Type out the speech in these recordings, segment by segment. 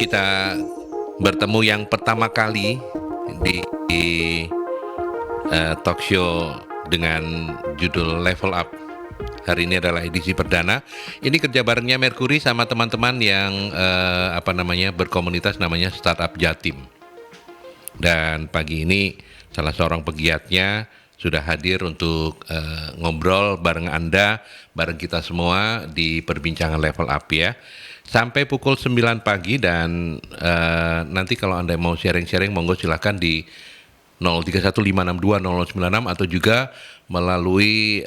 kita bertemu yang pertama kali di talk show dengan judul Level Up. Hari ini adalah edisi perdana. Ini kerja barengnya Mercury sama teman-teman yang berkomunitas namanya Startup Jatim. Dan pagi ini salah seorang pegiatnya sudah hadir untuk ngobrol bareng Anda, bareng kita semua di perbincangan Level Up ya. Sampai pukul 9 pagi dan nanti kalau Anda mau sharing-sharing monggo silakan di 0315620096 atau juga melalui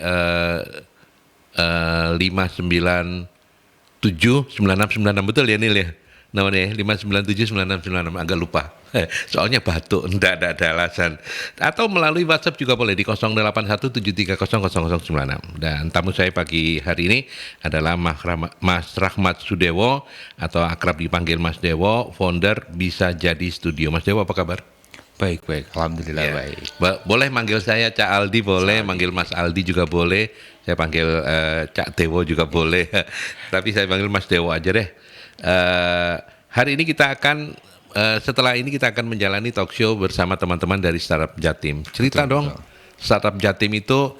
5979696 betul ya Nil ya? Namanya 5979696 agak lupa. Soalnya batuk, enggak ada alasan. Atau melalui WhatsApp juga boleh di 0817300096. Dan tamu saya pagi hari ini adalah Mas Rahmat Sudewo atau akrab dipanggil Mas Dewo, founder Bisa Jadi Studio. Mas Dewo apa kabar? Baik, alhamdulillah ya. Baik. Boleh manggil saya Cak Aldi boleh, manggil Mas Aldi juga boleh, saya panggil Cak Dewo juga boleh, tapi saya panggil Mas Dewo aja deh. Hari ini kita akan setelah ini kita akan menjalani talk show bersama teman-teman dari Startup Jatim. Cerita betul. Startup Jatim itu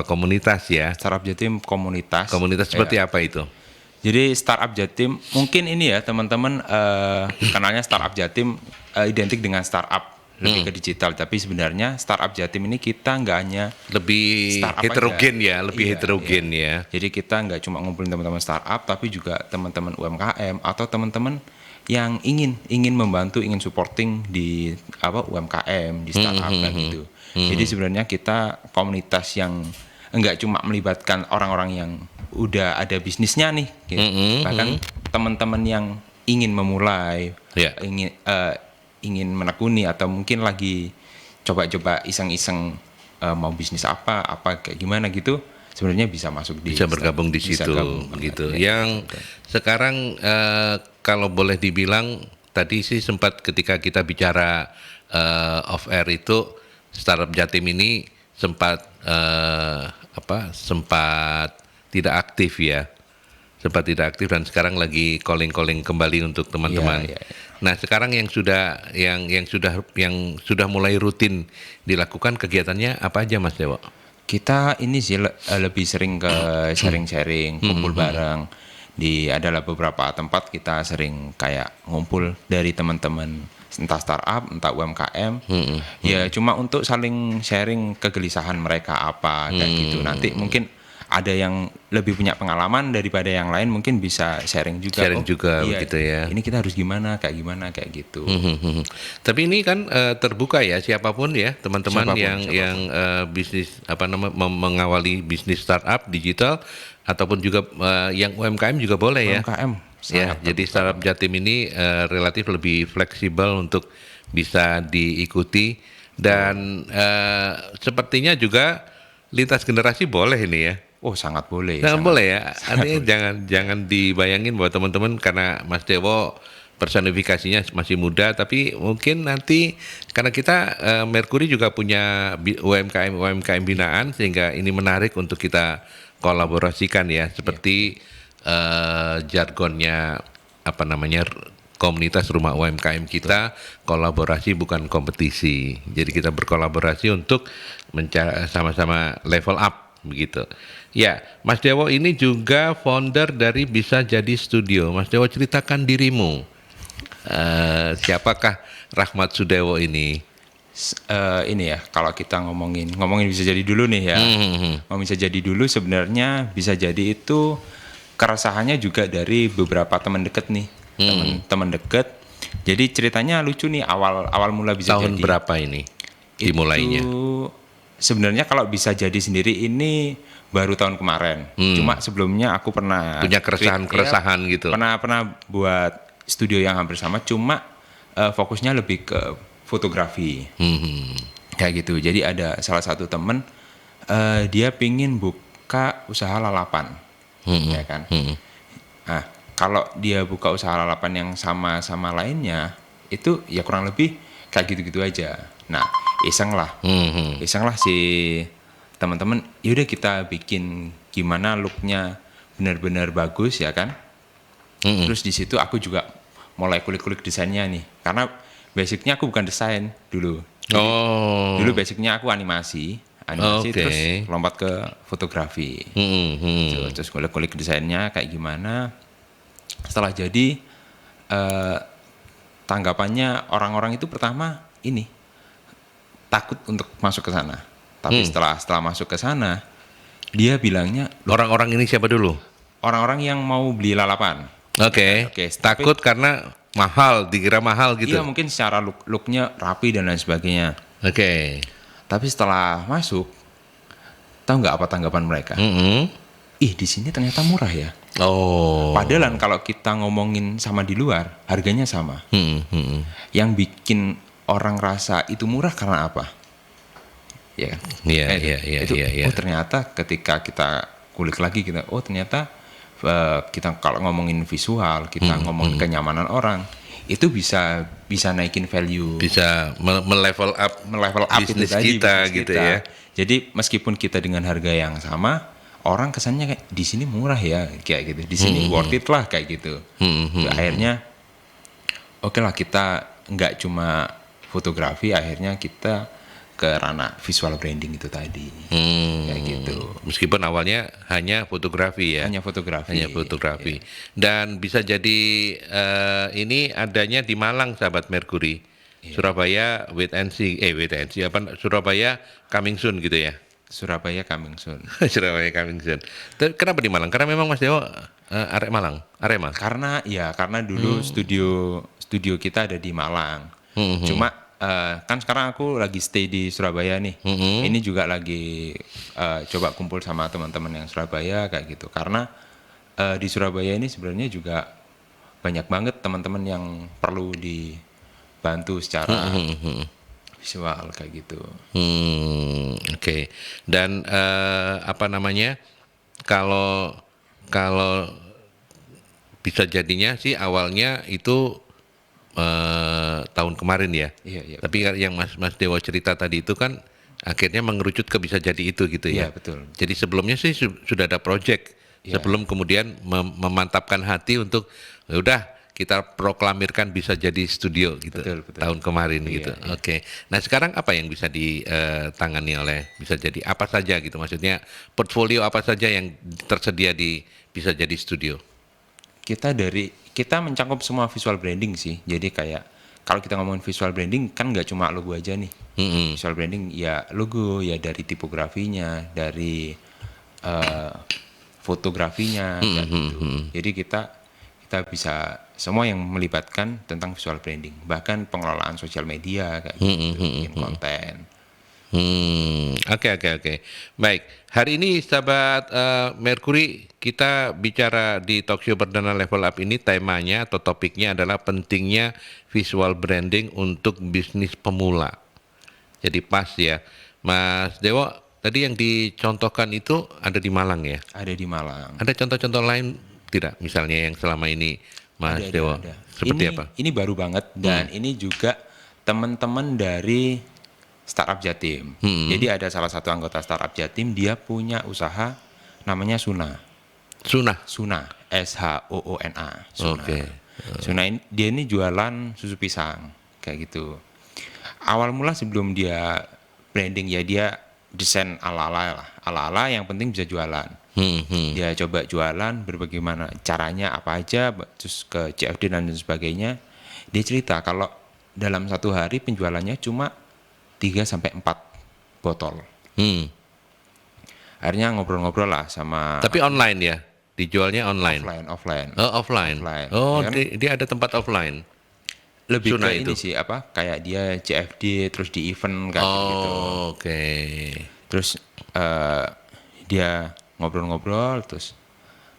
komunitas ya? Startup Jatim komunitas. Komunitas seperti apa itu? Jadi Startup Jatim mungkin ini ya teman-teman kenalnya Startup Jatim identik dengan startup lebih ke digital, tapi sebenarnya Startup Jatim ini kita nggak hanya lebih heterogen aja. Heterogen ya. Jadi kita nggak cuma ngumpulin teman-teman startup, tapi juga teman-teman UMKM atau teman-teman yang ingin membantu, ingin supporting di UMKM, di startup kan gitu. Jadi sebenarnya kita komunitas yang enggak cuma melibatkan orang-orang yang udah ada bisnisnya nih, gitu. Bahkan teman-teman yang ingin memulai, ingin menekuni atau mungkin lagi coba-coba iseng-iseng mau bisnis apa kayak gimana gitu, sebenarnya bisa masuk di bisa bergabung di situ gitu. Yang sekarang kalau boleh dibilang tadi sih sempat ketika kita bicara off air itu Startup Jatim ini sempat tidak aktif ya. Sempat tidak aktif dan sekarang lagi calling kembali untuk teman-teman. Ya. Nah, sekarang yang sudah mulai rutin dilakukan kegiatannya apa aja Mas Dewo? Kita ini sih lebih sering ke sharing-sharing, kumpul bareng. Adalah beberapa tempat kita sering kayak ngumpul dari teman-teman entah startup, entah UMKM. Ya cuma untuk saling sharing kegelisahan mereka apa kayak gitu. Nanti mungkin ada yang lebih punya pengalaman daripada yang lain, mungkin bisa sharing juga. Begitu ya. Ini kita harus gimana kayak gitu. Tapi ini kan terbuka ya, siapapun ya, teman-teman yang bisnis mengawali bisnis startup digital ataupun juga yang UMKM juga boleh ya. UMKM. Ya, jadi Startup Jatim ini relatif lebih fleksibel untuk bisa diikuti dan sepertinya juga lintas generasi boleh ini ya. Oh, sangat boleh. Sangat boleh ya. Artinya jangan dibayangin bahwa teman-teman karena Mas Dewo personifikasinya masih muda, tapi mungkin nanti karena kita Mercury juga punya UMKM binaan sehingga ini menarik untuk kita kolaborasikan ya, seperti jargonnya komunitas rumah UMKM kita, kolaborasi bukan kompetisi. Jadi kita berkolaborasi untuk sama-sama level up begitu. Ya, Mas Dewo ini juga founder dari Bisa Jadi Studio. Mas Dewo, ceritakan dirimu. Siapakah Rahmat Sudewo ini? Ini ya, kalau kita ngomongin bisa jadi dulu nih ya. Mau bisa jadi dulu sebenarnya bisa jadi itu keresahannya juga dari beberapa teman deket nih. Teman deket. Jadi ceritanya lucu nih, awal mula bisa tahun jadi. Tahun berapa ini dimulainya? Itu sebenarnya kalau bisa jadi sendiri ini baru tahun kemarin. Cuma sebelumnya aku pernah punya keresahan gitu. Pernah buat studio yang hampir sama, cuma fokusnya lebih ke fotografi. Kayak gitu. Jadi ada salah satu temen dia pingin buka usaha lalapan. Ya kan? Nah, kalau dia buka usaha lalapan yang sama lainnya, itu ya kurang lebih kayak gitu-gitu aja. Nah, iseng lah si teman-teman, yaudah kita bikin gimana looknya benar-benar bagus ya kan. Terus di situ aku juga mulai kulik-kulik desainnya nih. Karena basicnya aku bukan desain dulu. Oh. Dulu basicnya aku animasi Oke. terus lompat ke fotografi. Terus kulik-kulik desainnya kayak gimana. Setelah jadi tanggapannya orang-orang itu pertama ini takut untuk masuk ke sana. Tapi setelah masuk ke sana, dia bilangnya Orang-orang ini siapa dulu? orang-orang yang mau beli lalapan. Oke. Oke, Takut karena mahal, dikira mahal gitu. Iya mungkin secara looknya rapi dan lain sebagainya. Oke. Tapi setelah masuk, tahu nggak apa tanggapan mereka? Ih di sini ternyata murah ya. Oh. Padahal kalau kita ngomongin sama di luar, harganya sama. Yang bikin orang rasa itu murah karena apa? Ya kan? Iya, Itu, iya. oh ternyata ketika kita kulik lagi kita, oh ternyata kita kalau ngomongin visual, kita ngomongin kenyamanan orang, itu bisa naikin value, Bisa melevel up itu bisnis tadi, kita bisnis gitu kita. ya. Jadi meskipun kita dengan harga yang sama, orang kesannya kayak di sini murah ya, kayak gitu. Di sini worth it lah kayak gitu. Akhirnya oke lah kita nggak cuma fotografi, akhirnya kita ke ranah visual branding itu tadi. Kayak gitu. Meskipun awalnya hanya fotografi ya. Hanya fotografi. Hanya fotografi. Dan bisa jadi ini adanya di Malang, sahabat Mercury. Surabaya wait and see, Surabaya coming soon gitu ya. Surabaya coming soon. Surabaya coming soon. Kenapa di Malang? Karena memang Mas Dewo arek Malang, Arema. Karena dulu studio kita ada di Malang. Cuma kan sekarang aku lagi stay di Surabaya nih. Ini juga lagi coba kumpul sama teman-teman yang Surabaya kayak gitu. Karena di Surabaya ini sebenarnya juga banyak banget teman-teman yang perlu dibantu secara visual kayak gitu. Oke. Dan apa namanya? Kalau bisa jadinya sih awalnya itu tahun kemarin ya. Iya. Tapi yang Mas Dewo cerita tadi itu kan akhirnya mengerucut ke bisa jadi itu gitu ya. Iya, betul. Jadi sebelumnya sih sudah ada project. Sebelum kemudian memantapkan hati untuk ya udah kita proklamirkan bisa jadi studio gitu. Betul. Tahun kemarin Iya, gitu. Oke. Nah, sekarang apa yang bisa ditangani oleh bisa jadi apa saja gitu, maksudnya portfolio apa saja yang tersedia di bisa jadi studio? Kita mencakup semua visual branding sih. Jadi kayak kalau kita ngomongin visual branding kan nggak cuma logo aja nih. Visual branding ya logo, ya dari tipografinya, dari fotografinya, kayak gitu. Jadi kita bisa semua yang melibatkan tentang visual branding, bahkan pengelolaan sosial media kayak gitu, bikin konten. Oke. Baik, hari ini sahabat Mercury, kita bicara di Talkshow Perdana Level Up ini temanya atau topiknya adalah pentingnya visual branding untuk bisnis pemula. Jadi pas ya, Mas Dewo, tadi yang dicontohkan itu ada di Malang ya? Ada di Malang. Ada contoh-contoh lain tidak? Misalnya yang selama ini Mas Dewo, Ada. seperti apa? Ini baru banget dan ini juga teman-teman dari Startup Jatim. Jadi ada salah satu anggota Startup Jatim, dia punya usaha namanya Suna. Suna, SHOONA. Suna. Oke. Suna dia ini jualan susu pisang kayak gitu. Awal mula sebelum dia branding ya dia desain ala-ala yang penting bisa jualan. Dia coba jualan berbagai mana caranya apa aja, terus ke CFD dan sebagainya. Dia cerita kalau dalam satu hari penjualannya cuma 3-4 botol. Akhirnya ngobrol-ngobrol lah sama. Tapi online ya? Dijualnya online? Offline. Oh, offline. Oh, Ya kan? dia ada tempat offline. Lebih Suna ke itu. ini sih kayak dia CFD terus di event kayak gitu. Oke. Terus dia ngobrol-ngobrol terus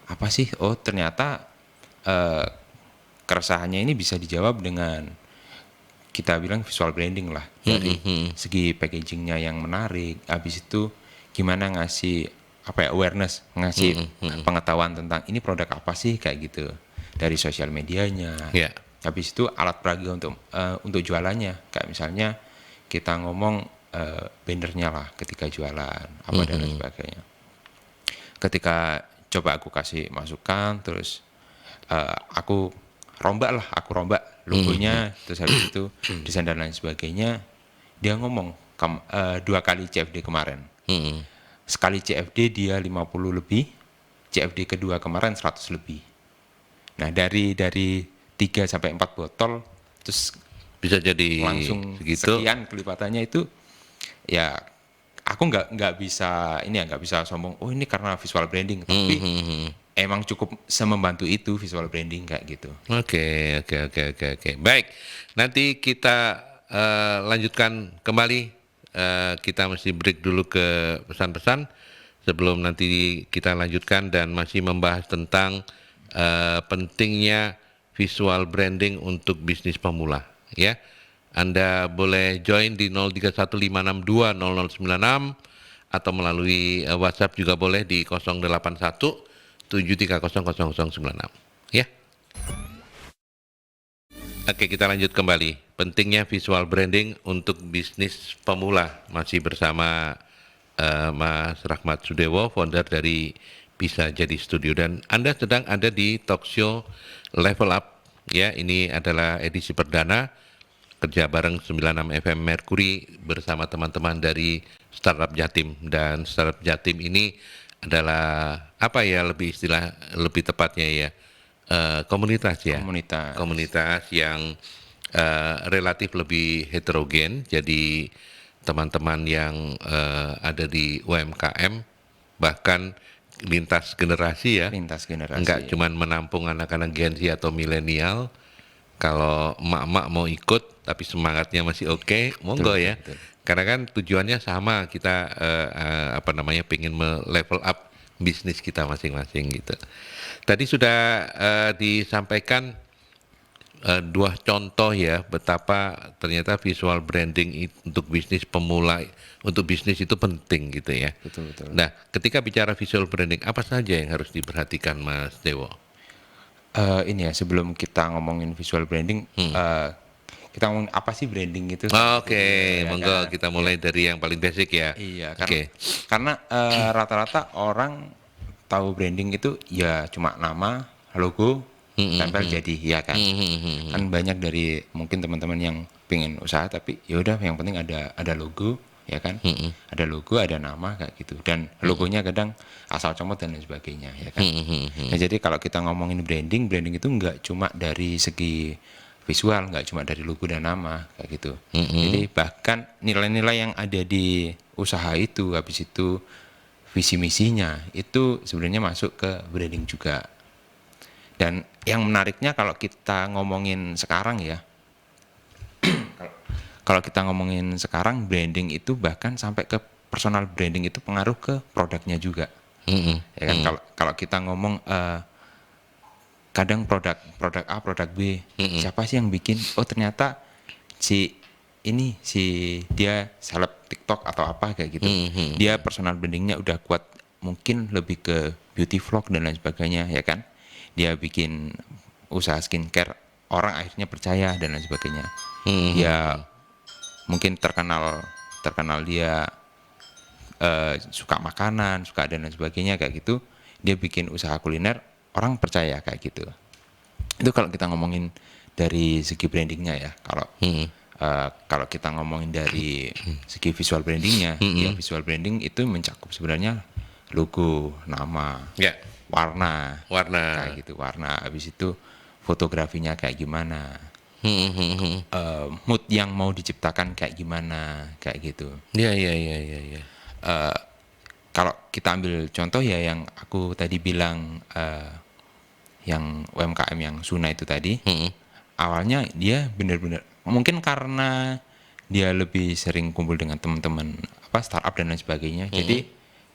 apa sih? Oh ternyata keresahannya ini bisa dijawab dengan kita bilang visual branding lah, dari segi packagingnya yang menarik. Habis itu gimana ngasih awareness, ngasih pengetahuan tentang ini produk apa sih kayak gitu dari sosial medianya. Ya. Habis itu alat peraga untuk jualannya, kayak misalnya kita ngomong bannernya lah ketika jualan apa dan lain sebagainya. Ketika coba aku kasih masukan, terus aku rombak lah, aku rombak logonya, terus habis itu desain dan lain sebagainya. Dia ngomong 2 kali CFD kemarin. Sekali CFD dia 50 lebih, CFD kedua kemarin 100 lebih. Nah, dari 3 sampai 4 botol terus Bisa jadi langsung segitu. sekian kelipatannya itu, ya aku nggak bisa ini ya, nggak bisa sombong oh ini karena visual branding, tapi emang cukup semembantu itu visual branding kayak gitu. Oke. Baik, nanti kita lanjutkan kembali. Kita mesti break dulu ke pesan-pesan sebelum nanti kita lanjutkan dan masih membahas tentang pentingnya visual branding untuk bisnis pemula. Ya, Anda boleh join di 0315620096 atau melalui WhatsApp juga boleh di 081 7300096. Ya. Oke, kita lanjut kembali. Pentingnya visual branding untuk bisnis pemula. Masih bersama Mas Rahmat Sudewo, founder dari Bisa Jadi Studio. Dan Anda sedang ada di talk show Level Up. Ya, ini adalah edisi perdana kerja bareng 96 FM Mercury bersama teman-teman dari Startup Jatim. Dan Startup Jatim ini adalah apa ya, lebih tepatnya ya, komunitas ya. Komunitas yang relatif lebih heterogen. Jadi teman-teman yang ada di UMKM bahkan lintas generasi ya. Lintas generasi. Enggak cuman menampung anak-anak Gen Z atau milenial. Kalau emak-emak mau ikut tapi semangatnya masih oke, monggo ya. Betul. Karena kan tujuannya sama, kita pengen level up bisnis kita masing-masing gitu. Tadi sudah disampaikan 2 contoh ya betapa ternyata visual branding untuk bisnis pemula, untuk bisnis itu penting gitu ya. Betul. Nah, ketika bicara visual branding, apa saja yang harus diperhatikan Mas Dewo? Ini ya, sebelum kita ngomongin visual branding, kita ngomong apa sih branding itu? Oke, monggo kan? kita mulai dari yang paling basic ya. Iya, karena rata-rata orang tahu branding itu ya cuma nama, logo, tempel jadi, ya kan. Kan banyak dari mungkin teman-teman yang pengen usaha tapi ya udah yang penting ada logo, ya kan. Ada logo, ada nama kayak gitu. Dan logonya kadang asal comot dan lain sebagainya, ya kan. Nah, jadi kalau kita ngomongin branding itu nggak cuma dari segi visual, nggak cuma dari logo dan nama kayak gitu. Jadi bahkan nilai-nilai yang ada di usaha itu, habis itu visi misinya itu sebenarnya masuk ke branding juga. Dan yang menariknya kalau kita ngomongin sekarang ya, kalau kita ngomongin sekarang branding itu bahkan sampai ke personal branding itu pengaruh ke produknya juga. Ya kan, kalau kita ngomong kadang produk A, produk B, siapa sih yang bikin? Oh ternyata si dia seleb TikTok atau apa kayak gitu. Dia personal brandingnya udah kuat, mungkin lebih ke beauty vlog dan lain sebagainya, ya kan. Dia bikin usaha skincare, orang akhirnya percaya dan lain sebagainya. Dia mungkin terkenal dia suka makanan, suka dan lain sebagainya kayak gitu. Dia bikin usaha kuliner, orang percaya kayak gitu. Itu kalau kita ngomongin dari segi brandingnya ya. Kalau kita ngomongin dari segi visual brandingnya, ya visual branding itu mencakup sebenarnya logo, nama, warna, kayak gitu, warna. Habis itu fotografinya kayak gimana, mood yang mau diciptakan kayak gimana, kayak gitu. Iya. Kalau kita ambil contoh ya yang aku tadi bilang, yang UMKM yang Suna itu tadi, awalnya dia benar-benar mungkin karena dia lebih sering kumpul dengan teman-teman startup dan lain sebagainya, jadi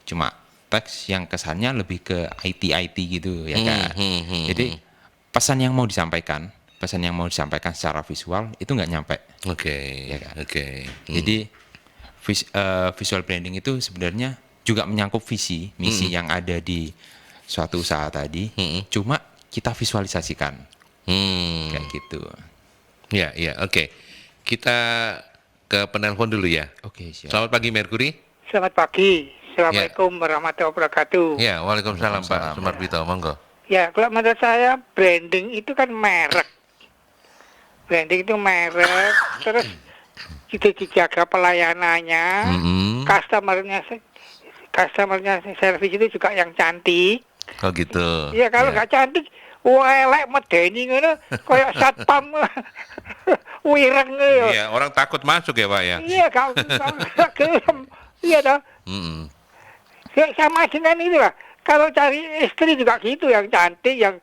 cuma teks yang kesannya lebih ke IT gitu ya kan. Jadi pesan yang mau disampaikan secara visual itu nggak nyampe. Ya kan? Jadi visual branding itu sebenarnya juga menyangkut visi misi yang ada di suatu usaha tadi, cuma kita visualisasikan kayak gitu. Ya, oke. Kita ke penelpon dulu ya. Oke, siap. Selamat pagi Mercury. Selamat pagi. Assalamualaikum warahmatullahi wabarakatuh. Ya, waalaikumsalam Pak Sumarbito, monggo. Ya, kalau menurut saya branding itu kan merek. branding itu merek, terus juga dijaga pelayanannya, customernya customernya servis itu juga yang cantik. Oh gitu. Iya kalau nggak cantik, wah elek medeni ngono, kayak satpam wireng ya. Iya, orang takut masuk ya Pak ya. Iya gak gelem. Iya toh. Mm-mm. Ya, sama dengan itu lah. Kalau cari istri juga gitu, yang cantik, yang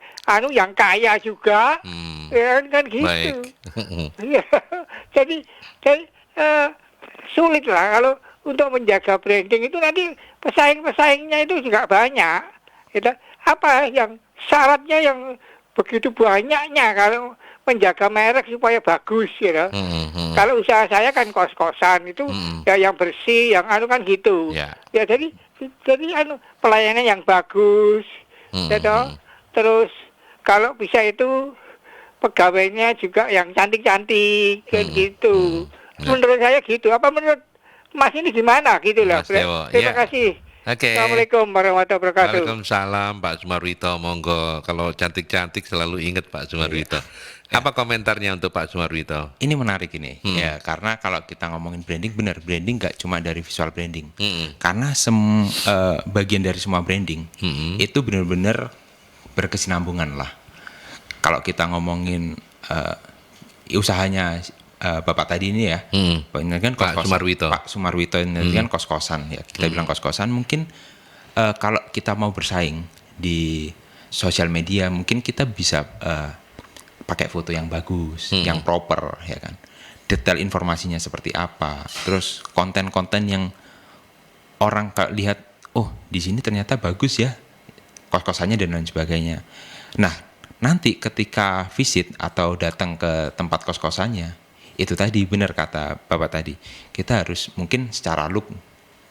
yang kaya juga, ya kan gitu. Baik. Iya. jadi sulit lah kalau untuk menjaga branding itu nanti pesaing-pesaingnya itu juga banyak. Gitu. Apa yang syaratnya yang begitu banyaknya kalau menjaga merek supaya bagus gitu. Kalau usaha saya kan kos-kosan itu ya yang bersih, yang kan gitu. Ya. Ya jadi pelayanan yang bagus. Gitu. Terus kalau bisa itu pegawainya juga yang cantik-cantik kan gitu. Menurut saya gitu. Apa menurut Mas ini gimana gitu lah. Mas Dewo, Terima ya. kasih. Oke. Assalamualaikum warahmatullahi wabarakatuh. Waalaikumsalam Pak Sumarwito, monggo. Kalau cantik-cantik selalu ingat Pak Sumarwito. Apa komentarnya untuk Pak Sumarwito? Ini menarik ini, ya karena kalau kita ngomongin branding, benar branding nggak cuma dari visual branding, karena bagian dari semua branding itu benar-benar berkesinambungan lah. Kalau kita ngomongin usahanya Bapak tadi ini ya, ini kan Pak Sumarwito. Pak Sumarwito ini kan kos-kosan ya, kita bilang kos-kosan. Mungkin kalau kita mau bersaing di sosial media, mungkin kita bisa pakai foto yang bagus, yang proper, ya kan. Detail informasinya seperti apa, terus konten-konten yang orang lihat, oh di sini ternyata bagus ya, kos-kosannya dan lain sebagainya. Nah, nanti ketika visit atau datang ke tempat kos-kosannya, itu tadi benar kata Bapak tadi, kita harus mungkin secara look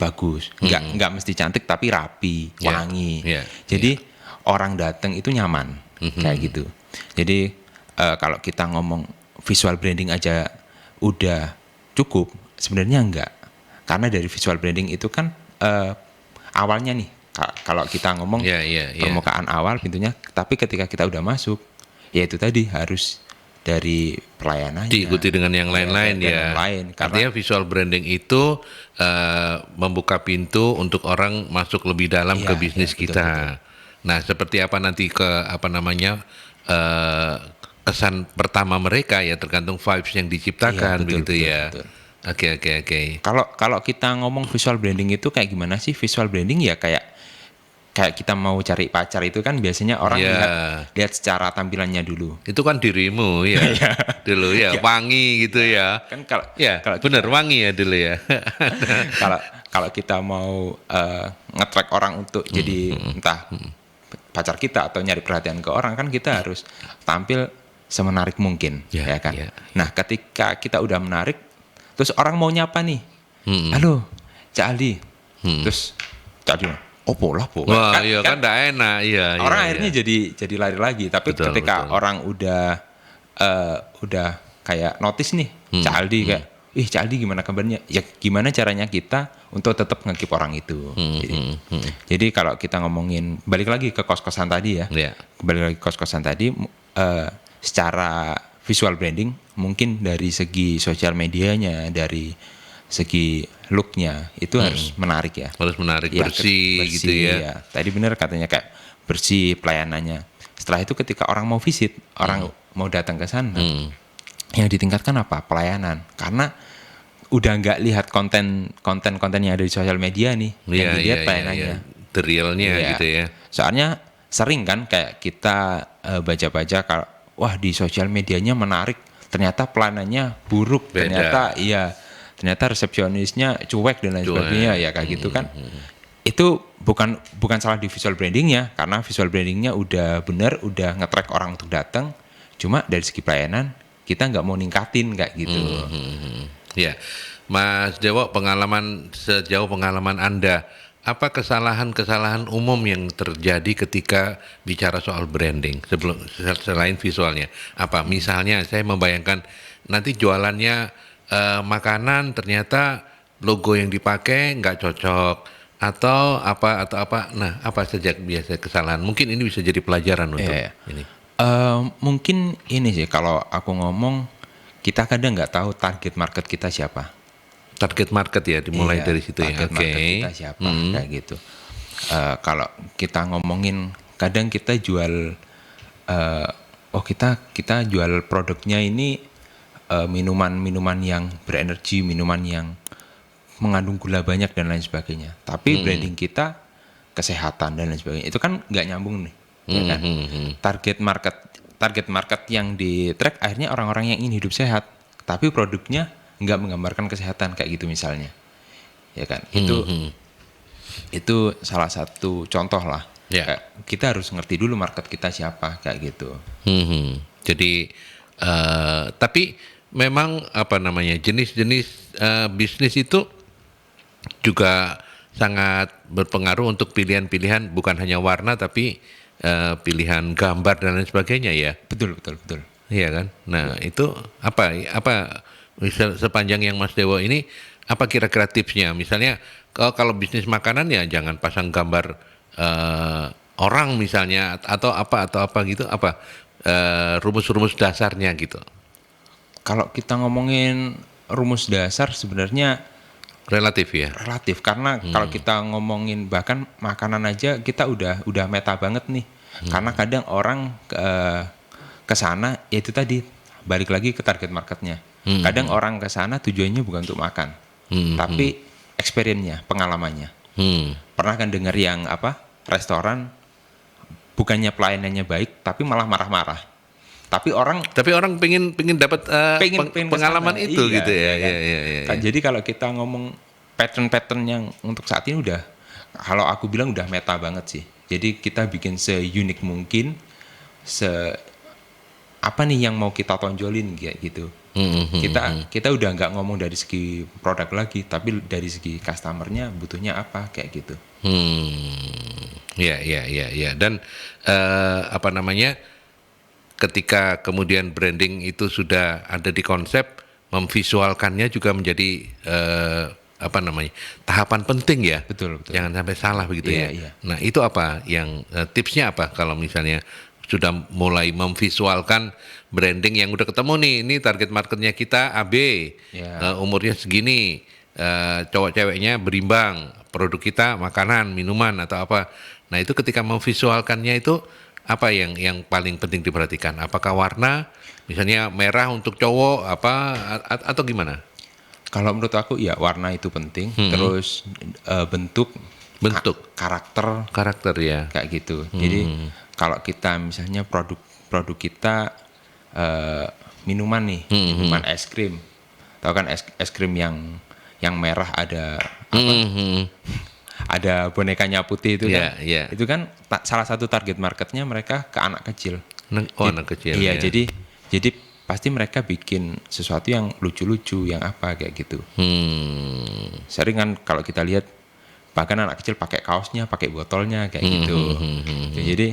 bagus, nggak mesti cantik tapi rapi, wangi. Jadi orang datang itu nyaman, kayak gitu. Jadi kalau kita ngomong visual branding aja udah cukup, sebenarnya enggak, karena dari visual branding itu kan awalnya nih, kalau kita ngomong permukaan awal pintunya, tapi ketika kita udah masuk, ya itu tadi harus dari pelayanannya diikuti dengan yang lain-lain ya. Artinya visual branding itu membuka pintu untuk orang masuk lebih dalam ke bisnis kita. Betul. Nah, seperti apa nanti kesan pertama mereka ya, tergantung vibes yang diciptakan begitu ya. Oke. Kalau kita ngomong visual branding itu kayak gimana sih? Visual branding ya kayak kita mau cari pacar itu kan biasanya orang lihat secara tampilannya dulu. Itu kan dirimu ya. Dulu ya, wangi gitu ya. Kan kalau benar wangi ya dulu ya. kalau kita mau nge-track orang untuk jadi entah pacar kita atau nyari perhatian ke orang, kan kita harus tampil semenarik mungkin, ya kan. Nah, ketika kita udah menarik, terus orang mau nyapa nih. Halo, Cak Aldi. Terus Cak Aldi, pola. Wah, kan enggak enak, orang akhirnya jadi lari lagi. Tapi ketika orang udah kayak notice nih, Cak Aldi kayak, Cak Aldi gimana kabarnya? Ya gimana caranya kita untuk tetap nge-keep orang itu. Jadi kalau kita ngomongin, balik lagi ke kos-kosan tadi ya. Balik lagi ke kos-kosan tadi, secara visual branding, mungkin dari segi sosial medianya, dari segi looknya itu harus menarik ya. Harus menarik, bersih gitu ya. Tadi benar katanya kayak bersih pelayanannya. Setelah itu ketika orang mau visit, orang mau datang ke sana, yang ditingkatkan apa? Pelayanan. Karena udah nggak lihat konten yang ada di sosial media nih, yang dilihat pelayanannya. The realnya gitu ya. Soalnya sering kan kayak kita baca-baca kalau wah di sosial medianya menarik, ternyata pelayanannya buruk, ternyata resepsionisnya cuek dan lain sebagainya ya kayak gitu kan. Itu bukan salah di visual brandingnya, karena visual brandingnya udah bener, udah nge-track orang untuk datang. Cuma dari segi pelayanan kita nggak mau ningkatin kayak gitu. Ya, Mas Dewo, sejauh pengalaman Anda, apa kesalahan umum yang terjadi ketika bicara soal branding selain visualnya? Apa misalnya saya membayangkan nanti jualannya makanan, ternyata logo yang dipakai nggak cocok atau apa. Nah, apa saja biasa kesalahan? Mungkin ini bisa jadi pelajaran untuk ini. Mungkin ini sih kalau aku ngomong kita kadang nggak tahu target market kita siapa. Target market ya, dimulai Iya, dari situ ya. target market kita siapa, kayak gitu. Kalau kita ngomongin, kadang kita jual, kita jual produknya ini minuman-minuman yang berenergi, minuman yang mengandung gula banyak dan lain sebagainya. Tapi branding kita kesehatan dan lain sebagainya. Itu kan nggak nyambung nih, ya kan? Target market yang di track akhirnya orang-orang yang ingin hidup sehat, tapi produknya nggak menggambarkan kesehatan kayak gitu misalnya, ya kan? Itu salah satu contoh lah. Ya. Kayak kita harus ngerti dulu market kita siapa kayak gitu. Jadi tapi memang apa namanya, jenis-jenis bisnis itu juga sangat berpengaruh untuk pilihan-pilihan, bukan hanya warna tapi pilihan gambar dan lain sebagainya ya. Betul. Iya kan. Nah itu apa misal sepanjang yang Mas Dewo ini, apa kira-kira tipsnya? Misalnya kalau bisnis makanan ya jangan pasang gambar orang misalnya atau apa gitu, apa rumus-rumus dasarnya gitu. Kalau kita ngomongin rumus dasar sebenarnya Relatif ya. relatif, karena kalau kita ngomongin bahkan makanan aja kita udah meta banget nih. Karena kadang orang ke sana, ya itu tadi balik lagi ke target marketnya. Kadang orang ke sana tujuannya bukan untuk makan, tapi experience-nya, pengalamannya. Pernah kan dengar yang restoran bukannya pelayanannya baik tapi malah marah-marah. Tapi orang pengen dapat pengen pengalaman kesana. itu Iya, gitu ya. kan? Iya. Jadi kalau kita ngomong pattern yang untuk saat ini udah, kalau aku bilang udah meta banget sih. Jadi kita bikin se-unik mungkin, apa nih yang mau kita tonjolin kayak gitu. Kita udah nggak ngomong dari segi produk lagi, tapi dari segi customernya butuhnya apa kayak gitu. Ya. Dan apa namanya, ketika kemudian branding itu sudah ada di konsep, memvisualkannya juga menjadi tahapan penting ya. Betul. Jangan sampai salah begitu ya. Iya. Nah itu apa yang tipsnya apa kalau misalnya sudah mulai memvisualkan branding yang udah ketemu nih, ini target marketnya kita AB, umurnya segini, cowok ceweknya berimbang, produk kita makanan, minuman atau apa. Nah itu ketika memvisualkannya itu apa yang paling penting diperhatikan? Apakah warna, misalnya merah untuk cowok, atau gimana? Kalau menurut aku ya warna itu penting, terus bentuk, karakter ya, kayak gitu. Jadi kalau kita misalnya produk kita minuman nih, minuman es krim, tahu kan es krim yang merah ada ada bonekanya putih itu kan, itu kan salah satu target marketnya mereka ke anak kecil. Anak kecil. Iya, jadi pasti mereka bikin sesuatu yang lucu-lucu, yang apa kayak gitu. Sering kan kalau kita lihat bahkan anak kecil pakai kaosnya, pakai botolnya kayak gitu. Jadi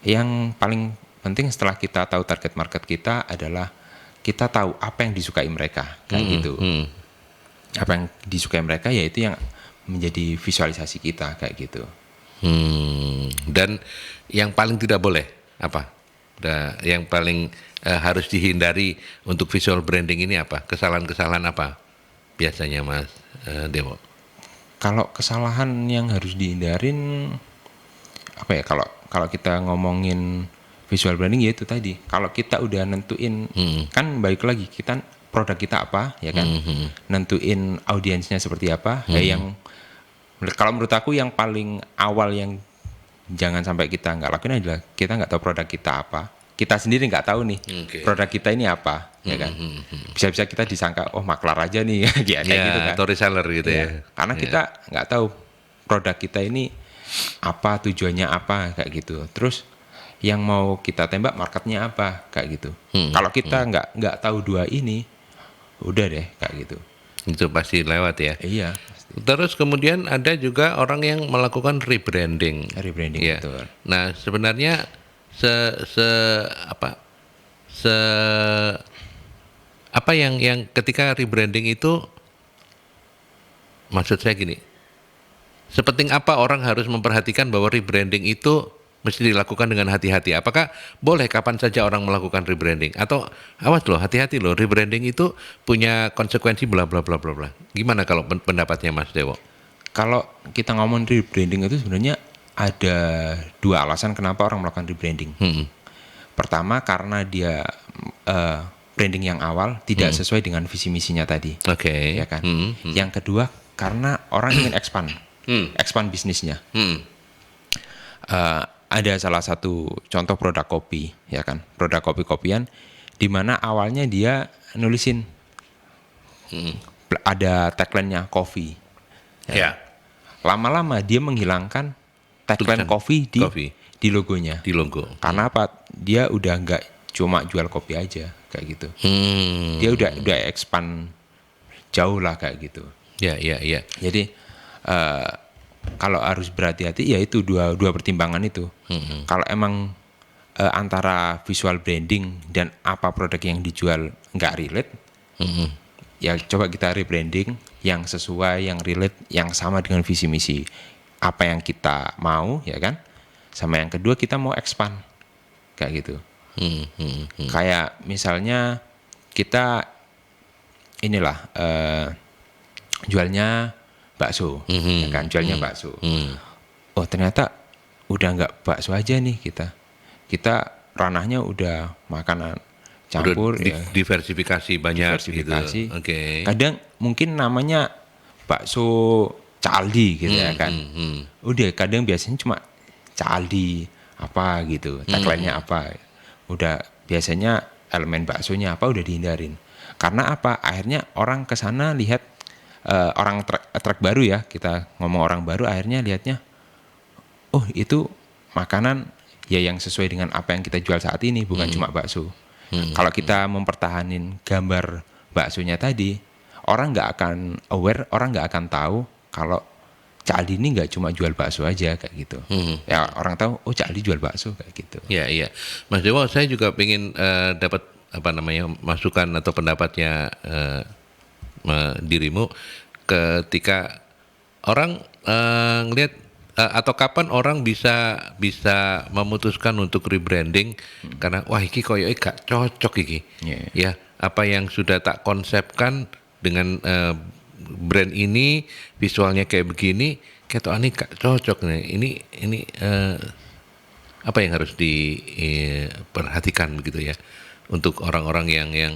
yang paling penting setelah kita tahu target market kita adalah kita tahu apa yang disukai mereka kayak gitu. Apa yang disukai mereka yaitu yang menjadi visualisasi kita kayak gitu. Dan yang paling tidak boleh apa? Yang paling harus dihindari untuk visual branding ini apa? Kesalahan-kesalahan apa biasanya, Mas Dewo? Kalau kesalahan yang harus dihindarin apa ya? Kalau kita ngomongin visual branding ya itu tadi. Kalau kita udah nentuin, kan balik lagi kita produk kita apa, ya kan? Nentuin audiensnya seperti apa. Yang kalau menurut aku yang paling awal yang jangan sampai kita nggak lakuin adalah kita nggak tahu produk kita apa. Kita sendiri nggak tahu nih produk kita ini apa, ya kan? Bisa-bisa kita disangka maklar aja nih, kayak gitu kan? Atau reseller gitu ya. Karena kita nggak tahu produk kita ini apa, tujuannya apa kayak gitu. Terus yang mau kita tembak marketnya apa kayak gitu. Kalau kita nggak tahu dua ini, udah deh kayak gitu. Itu pasti lewat ya. Iya. Terus kemudian ada juga orang yang melakukan rebranding. Rebranding ya. betul. Nah sebenarnya apa yang ketika rebranding itu, maksud saya gini, sepenting apa orang harus memperhatikan bahwa rebranding itu mesti dilakukan dengan hati-hati. Apakah boleh kapan saja orang melakukan rebranding? Atau awas loh, hati-hati loh, rebranding itu punya konsekuensi bla bla bla bla bla. Gimana kalau pendapatnya Mas Dewo? Kalau kita ngomong rebranding itu sebenarnya ada dua alasan kenapa orang melakukan rebranding. Pertama karena dia branding yang awal tidak sesuai dengan visi misinya tadi. Oke. Ya kan. Yang kedua karena orang ingin expand bisnisnya. Ada salah satu contoh produk kopi, ya kan, produk kopi-kopian, di mana awalnya dia nulisin ada tagline-nya coffee. Ya. Lama-lama dia menghilangkan tagline Tulisan coffee coffee. di logonya. Di logo. Karena apa? Dia udah nggak cuma jual kopi aja kayak gitu. Dia udah expand jauh lah kayak gitu. Ya. Jadi kalau harus berhati-hati ya itu dua pertimbangan itu. Kalau emang antara visual branding dan apa produk yang dijual nggak relate, ya coba kita rebranding yang sesuai, yang relate, yang sama dengan visi misi apa yang kita mau, ya kan? Sama yang kedua kita mau expand kayak gitu. Kayak misalnya kita inilah jualnya bakso, ya kan, jualnya bakso. Oh ternyata udah nggak bakso aja nih kita ranahnya udah makanan campur, Udah diversifikasi banyak diversifikasi. gitu. Oke. Kadang mungkin namanya bakso Caldi gitu ya kan. Udah kadang biasanya cuma Caldi apa gitu, tagline-nya apa. Udah biasanya elemen baksonya apa udah dihindarin. Karena apa? Akhirnya orang ke sana lihat orang truk baru ya, kita ngomong orang baru, akhirnya lihatnya oh itu makanan ya yang sesuai dengan apa yang kita jual saat ini, bukan cuma bakso. Kalau kita mempertahanin gambar baksonya tadi, orang nggak akan aware, orang nggak akan tahu kalau Cak Aldi ini nggak cuma jual bakso aja kayak gitu. Ya orang tahu oh Cak Aldi jual bakso kayak gitu. Iya. Mas Dewo, saya juga ingin dapat masukan atau pendapatnya dirimu ketika orang ngelihat atau kapan orang bisa memutuskan untuk rebranding karena wah iki koyo gak cocok iki. Ya, apa yang sudah tak konsepkan dengan brand ini visualnya kayak begini, ketokane gak cocok nih. Ini apa yang harus diperhatikan begitu ya untuk orang-orang yang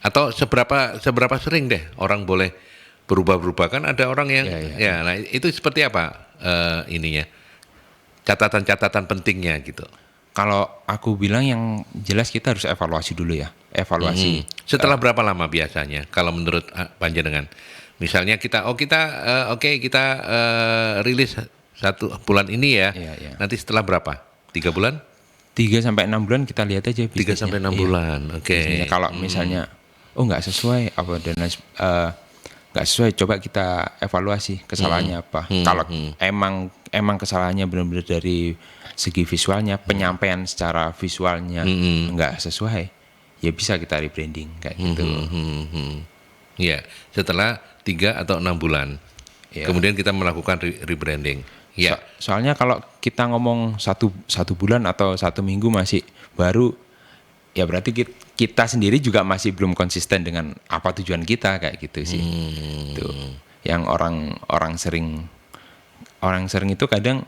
atau seberapa sering deh orang boleh berubah-berubah, kan ada orang yang ya nah itu seperti apa ininya, catatan-catatan pentingnya gitu. Kalau aku bilang yang jelas kita harus evaluasi dulu ya, evaluasi. Setelah berapa lama biasanya kalau menurut panjenengan? Misalnya kita rilis 1 bulan ini ya. Iya. Nanti setelah berapa? 3 bulan? 3-6 bulan kita lihat aja bisnisnya. 3-6 bulan. Oke. Bisnisnya. Kalau misalnya nggak sesuai apa dan nggak sesuai, coba kita evaluasi kesalahannya apa. Kalau emang kesalahannya benar-benar dari segi visualnya, penyampaian secara visualnya nggak sesuai, ya bisa kita rebranding kayak gitu. Ya, setelah 3 atau 6 bulan, kemudian kita melakukan rebranding. Ya. Soalnya kalau kita ngomong satu bulan atau 1 minggu masih baru, ya berarti kita sendiri juga masih belum konsisten dengan apa tujuan kita kayak gitu sih. Tuh. Yang orang sering itu kadang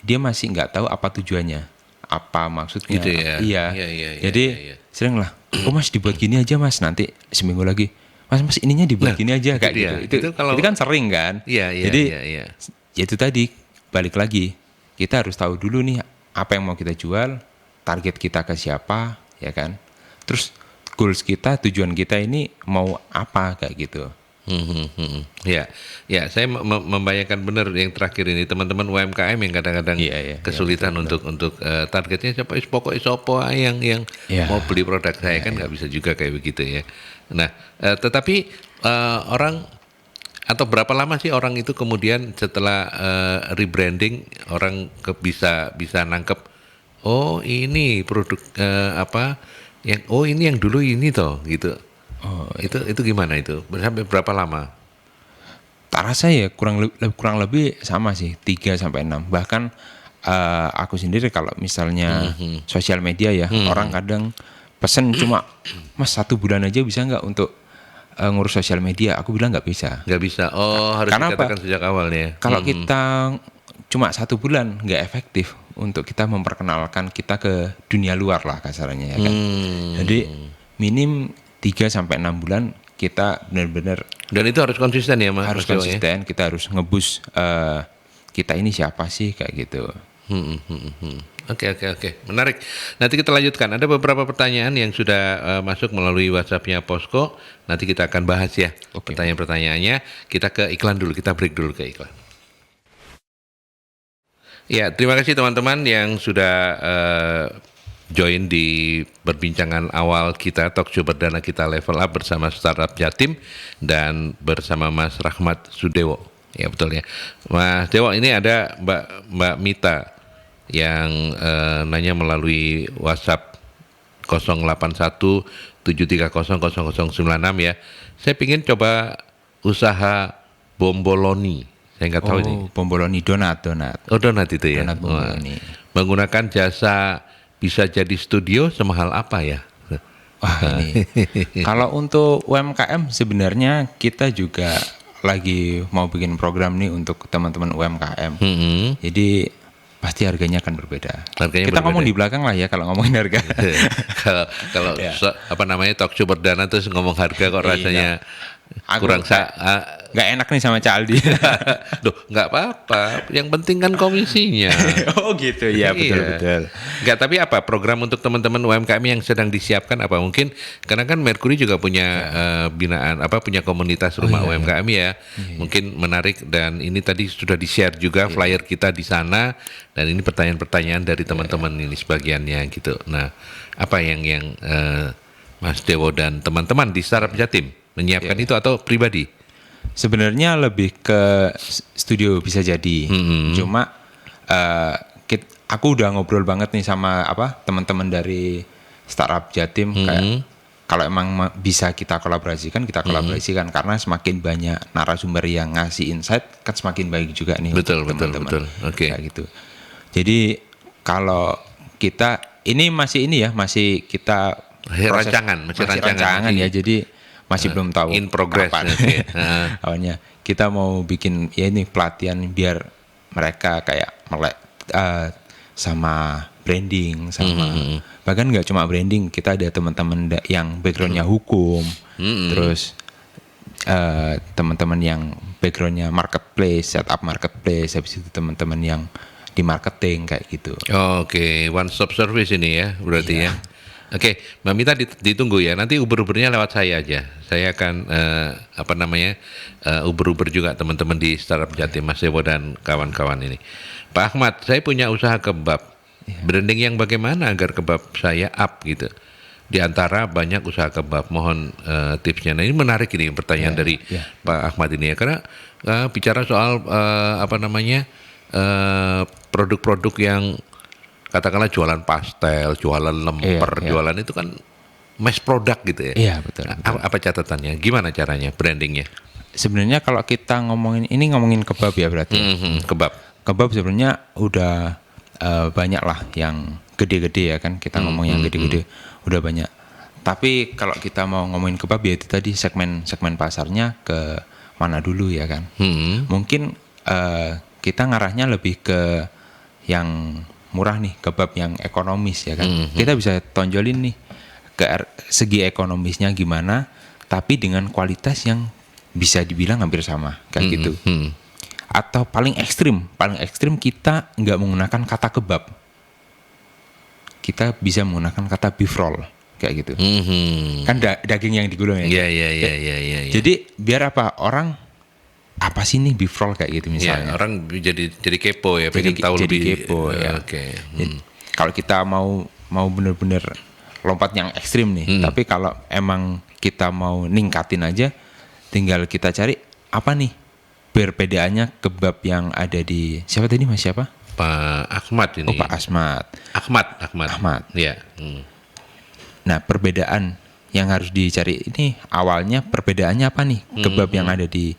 dia masih nggak tahu apa tujuannya, apa maksudnya. Gitu ya? Iya. Jadi sering lah, mas dibuat gini aja mas, nanti seminggu lagi, mas ininya dibuat gini aja kayak gitu. Itu kan sering kan. Jadi itu tadi balik lagi, kita harus tahu dulu nih apa yang mau kita jual, target kita ke siapa, ya kan. Terus goals kita, tujuan kita ini mau apa kayak gitu. Ya, saya membayangkan benar yang terakhir ini, teman-teman UMKM yang kadang-kadang kesulitan untuk targetnya siapa, pokoknya sopo yang mau beli produk saya kan nggak bisa juga kayak begitu ya. Nah, tetapi orang atau berapa lama sih orang itu kemudian setelah rebranding orang bisa nangkep, oh ini produk ini yang dulu ini toh gitu. Oh, itu gimana itu? Sampai berapa lama? Tak rasa ya kurang lebih sama sih, 3-6. Bahkan aku sendiri kalau misalnya sosial media ya, orang kadang pesen cuma Mas 1 bulan aja bisa nggak untuk ngurus sosial media? Aku bilang nggak bisa. Nggak bisa. Oh, harus Karena dikatakan sejak awal nih ya. Kalau kita cuma 1 bulan nggak efektif untuk kita memperkenalkan kita ke dunia luar lah kasarnya ya kan. Jadi minim 3-6 bulan kita benar-benar Dan itu harus konsisten ya, Mas? harus Mas Dewa, ya? konsisten, kita harus ngebus kita ini siapa sih kayak gitu. Oke. Menarik. Nanti kita lanjutkan. Ada beberapa pertanyaan yang sudah masuk melalui WhatsApp-nya Posko. Nanti kita akan bahas ya pertanyaan-pertanyaannya. Kita ke iklan dulu. Kita break dulu ke iklan. Ya, terima kasih teman-teman yang sudah join di perbincangan awal kita, talkshow perdana kita Level Up bersama Startup Jatim dan bersama Mas Rahmat Sudewo. Ya betul ya, Mas Dewo. Ini ada Mbak Mita yang nanya melalui WhatsApp 081 730 0096 ya. Saya ingin coba usaha bomboloni. Saya nggak tahu ini. Bomboloni donat. Oh, donat itu ya. Donat bomboloni. Menggunakan jasa bisa jadi studio semahal apa ya? Wah ini. Kalau untuk UMKM sebenarnya kita juga lagi mau bikin program nih untuk teman-teman UMKM. Jadi pasti harganya akan berbeda. Harganya kita berbeda. ngomong di belakang lah ya kalau ngomongin harga. kalau Ya. apa namanya talkshow perdana terus ngomong harga kok rasanya kurang nggak enak nih sama Cak Aldi. Duh, nggak apa-apa. Yang penting kan komisinya. Oh gitu ya, betul. Nggak, tapi apa program untuk teman-teman UMKM yang sedang disiapkan apa mungkin karena kan Mercury juga punya binaan punya komunitas rumah UMKM ya. Mungkin menarik dan ini tadi sudah di-share juga flyer kita di sana dan ini pertanyaan-pertanyaan dari teman-teman ini sebagiannya gitu. Nah, apa yang Mas Dewo dan teman-teman di Startup Jatim menyiapkan itu atau pribadi? Sebenarnya lebih ke studio bisa jadi. Cuma aku udah ngobrol banget nih sama teman-teman dari Startup Jatim kayak kalau emang bisa kita kolaborasikan karena semakin banyak narasumber yang ngasih insight kan semakin baik juga nih. Betul. Oke. Kayak gitu. Jadi kalau kita ini masih kita Masih rancangan ya. Jadi masih belum tahu in progress kapan. Awalnya kita mau bikin ya ini pelatihan biar mereka kayak melek sama branding sama bahkan nggak cuma branding, kita ada teman-teman yang backgroundnya hukum, terus teman-teman yang backgroundnya marketplace, setup marketplace, habis itu teman-teman yang di marketing kayak gitu. Oke, one stop service ini ya berarti ya. Oke, Mbak Mita ditunggu ya. Nanti uber-ubernya lewat saya aja. Saya akan uber-uber juga teman-teman di Startup Jatim, Mas Dewo dan kawan-kawan ini. Pak Ahmad, saya punya usaha kebab. Branding yang bagaimana agar kebab saya up gitu? Di antara banyak usaha kebab, mohon tipsnya. Nah ini menarik ini pertanyaan dari Pak Ahmad ini ya, karena bicara soal produk-produk yang katakanlah jualan pastel, jualan lemper, jualan itu kan mass product gitu ya. Iya betul. Apa catatannya? Gimana caranya brandingnya? Sebenarnya kalau kita ngomongin kebab ya berarti. Kebab sebenarnya udah banyak lah yang gede-gede ya kan. Kita ngomong yang gede-gede udah banyak. Tapi kalau kita mau ngomongin kebab ya itu tadi segmen pasarnya ke mana dulu ya kan. Mungkin kita ngarahnya lebih ke yang murah nih, kebab yang ekonomis ya kan. Kita bisa tonjolin nih ke segi ekonomisnya gimana, tapi dengan kualitas yang bisa dibilang hampir sama kayak gitu. Atau paling ekstrim kita nggak menggunakan kata kebab, kita bisa menggunakan kata beef roll kayak gitu. Kan daging yang digulung ya. Iya. Jadi biar orang apa sih nih beef roll kayak gitu misalnya. Ya, orang jadi kepo ya, pengen tahu jadi lebih. Kepo ya. Oke. Kalau kita mau bener-bener lompat yang ekstrim nih, tapi kalau emang kita mau ningkatin aja, tinggal kita cari apa nih perbedaannya kebab yang ada di siapa tadi Mas siapa? Pak Ahmad ini. Oh Pak Ahmad. Ahmad. Ya. Nah perbedaan yang harus dicari ini awalnya perbedaannya apa nih kebab yang ada di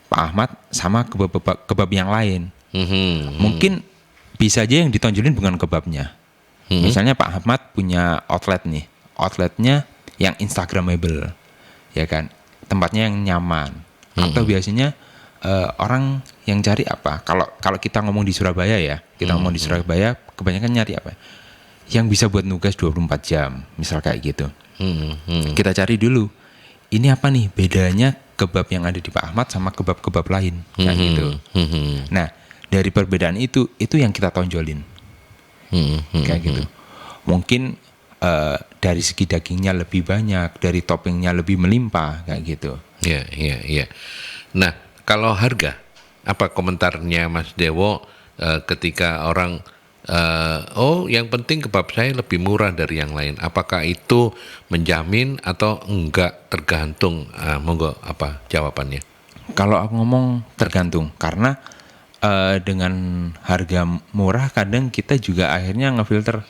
Pak Ahmad sama kebab yang lain. Mungkin bisa aja yang ditonjolin bukan kebabnya. Misalnya Pak Ahmad punya outlet nih, outletnya yang Instagramable, ya kan, tempatnya yang nyaman. Atau biasanya orang yang cari apa? Kalau kita ngomong di Surabaya ya, ngomong di Surabaya, kebanyakan nyari apa? Yang bisa buat nugas 24 jam, misal kayak gitu. Kita cari dulu, ini apa nih bedanya kebab yang ada di Pak Ahmad sama kebab-kebab lain, kayak gitu. Nah, dari perbedaan itu yang kita tonjolin, kayak gitu. Mungkin dari segi dagingnya lebih banyak, dari toppingnya lebih melimpah, kayak gitu. Iya. Nah, kalau harga, apa komentarnya Mas Dewo ketika orang yang penting kebab saya lebih murah dari yang lain. Apakah itu menjamin atau enggak, tergantung? Monggo, apa jawabannya? Kalau aku ngomong tergantung, karena dengan harga murah kadang kita juga akhirnya ngefilter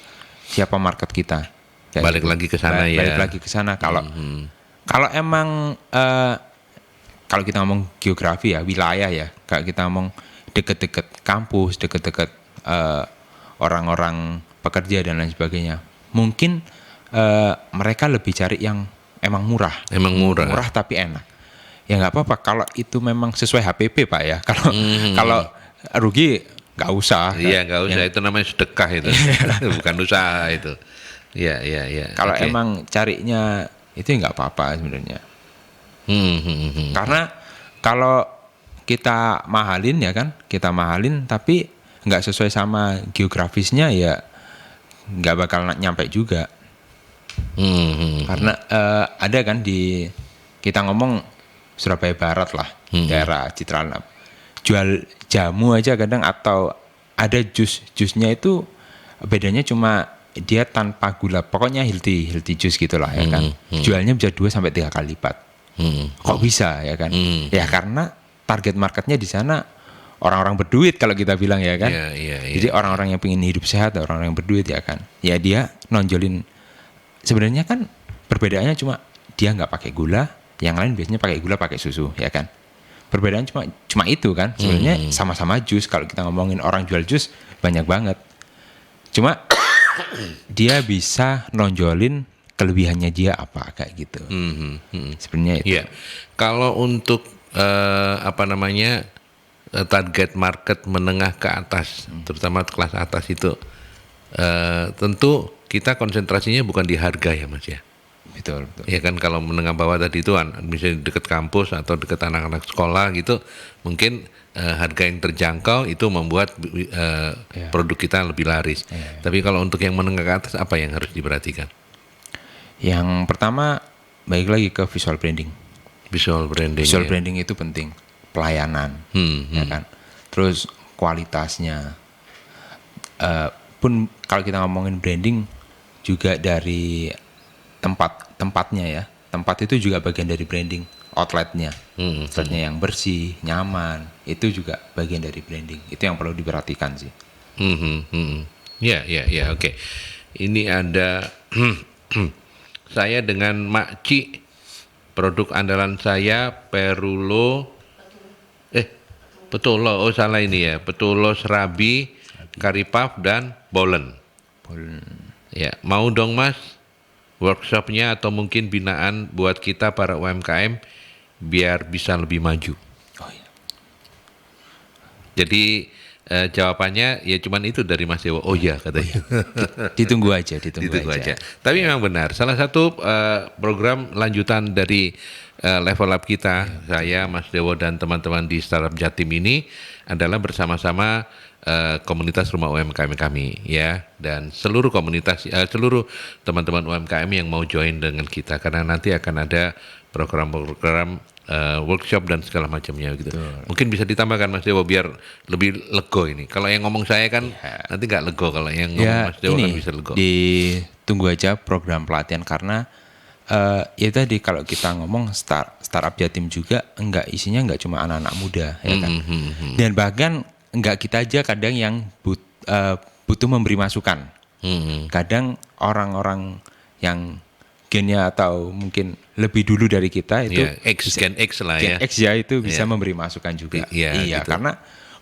siapa market kita. Kayak Balik gitu. lagi ke sana ya. Balik lagi ke sana. Kalau emang kalau kita ngomong geografi ya, wilayah ya, kalau kita ngomong deket-deket kampus, deket-deket orang-orang pekerja dan lain sebagainya, mungkin mereka lebih cari yang emang murah. Murah tapi enak. Ya nggak apa-apa kalau itu memang sesuai HPP Pak ya. Kalau rugi nggak usah. Iya, nggak usah. Itu namanya sedekah itu, bukan usaha itu. Iya. Kalau emang carinya itu nggak apa-apa sebenarnya. Karena kalau kita mahalin ya kan, kita mahalin tapi nggak sesuai sama geografisnya ya nggak bakal nyampe juga. Karena ada kan di kita ngomong Surabaya Barat lah, daerah Citraland, jual jamu aja kadang, atau ada jusnya itu bedanya cuma dia tanpa gula, pokoknya healthy juice gitulah ya kan, jualnya bisa 2-3 kali lipat. Kok bisa ya kan? Ya karena target marketnya di sana orang-orang berduit kalau kita bilang ya kan. Jadi orang-orang yang pengen hidup sehat, orang-orang yang berduit ya kan. Ya dia nonjolin, sebenarnya kan perbedaannya cuma dia nggak pakai gula, yang lain biasanya pakai gula, pakai susu ya kan. Perbedaan cuma itu kan. Sebenarnya sama-sama jus. Kalau kita ngomongin orang jual jus banyak banget. Cuma dia bisa nonjolin kelebihannya dia apa kayak gitu. Sebenarnya itu. Iya. Kalau untuk target market menengah ke atas, terutama kelas atas itu, tentu kita konsentrasinya bukan di harga ya Mas ya. Betul. Ya kan, kalau menengah bawah tadi itu misalnya dekat kampus atau dekat anak-anak sekolah gitu, mungkin harga yang terjangkau itu membuat produk kita lebih laris. Tapi kalau untuk yang menengah ke atas, apa yang harus diperhatikan? Yang pertama, balik lagi ke visual branding. Visual Branding itu penting. Pelayanan, ya kan. Terus kualitasnya. Pun kalau kita ngomongin branding juga dari tempatnya ya. Tempat itu juga bagian dari branding. Outletnya yang bersih, nyaman, itu juga bagian dari branding. Itu yang perlu diperhatikan sih. Ya, oke. Ini ada saya dengan Makci, produk andalan saya Petulo, salah ini ya, Petulo Serabi, Karipaf dan Bolen. Ya, mau dong Mas workshopnya atau mungkin binaan buat kita para UMKM biar bisa lebih maju. Jadi jawabannya ya cuman itu dari Mas Dewo. Oh ya katanya. Ditunggu aja. Tapi memang benar. Salah satu program lanjutan dari level up kita, saya, Mas Dewo dan teman-teman di Startup Jatim ini adalah bersama-sama komunitas rumah UMKM kami ya, dan seluruh komunitas seluruh teman-teman UMKM yang mau join dengan kita, karena nanti akan ada program-program workshop dan segala macamnya gitu. Mungkin bisa ditambahkan Mas Dewo biar lebih lego ini. Kalau yang ngomong saya kan nanti nggak lego, kalau yang ngomong Mas Dewo kan bisa lego. Ditunggu aja program pelatihan, karena ya tadi kalau kita ngomong startup Jatim juga isinya nggak cuma anak-anak muda ya kan. Dan bahkan nggak kita aja kadang yang butuh memberi masukan. Kadang orang-orang yang gennya atau mungkin lebih dulu dari kita itu Gen X lah ya. Gen X ya itu bisa memberi masukan juga. Iya, gitu. Karena